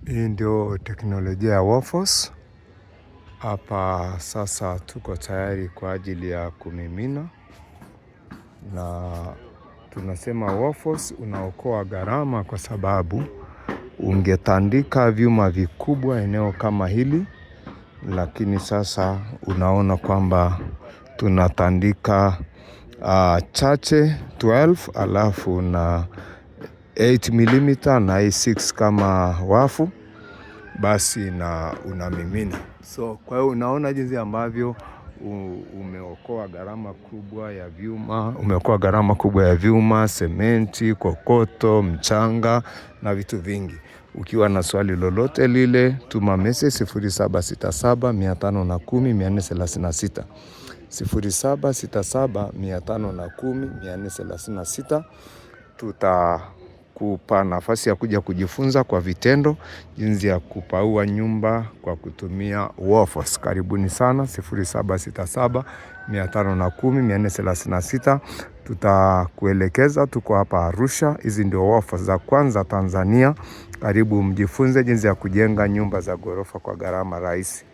Hii ndio teknolojia ya Workforce. Hapa sasa tuko tayari kwa ajili ya kumimina, na tunasema Workforce unaokoa gharama kwa sababu ungetandika vyuma vikubwa eneo kama hili, lakini sasa unaona kwamba tunatandika chache 12 alafu na 8mm na A6 kama wafu basi na unamimina. So kwa hiyo unaona jinsi ambavyo umeokoa gharama kubwa ya vyuma, sementi, kokoto, mchanga na vitu vingi. Ukiwa na swali lolote lile, tuma message 0767510436 0767510436. Tutakupa nafasi ya kuja kujifunza kwa vitendo jinsi ya kupaua nyumba kwa kutumia Workforce. Karibuni sana 0767510436. Tutakuelekeza, tuko hapa Arusha. Hizi ndio Workforce za kwanza Tanzania. Karibu mjifunze jinsi ya kujenga nyumba za ghorofa kwa gharama rahisi.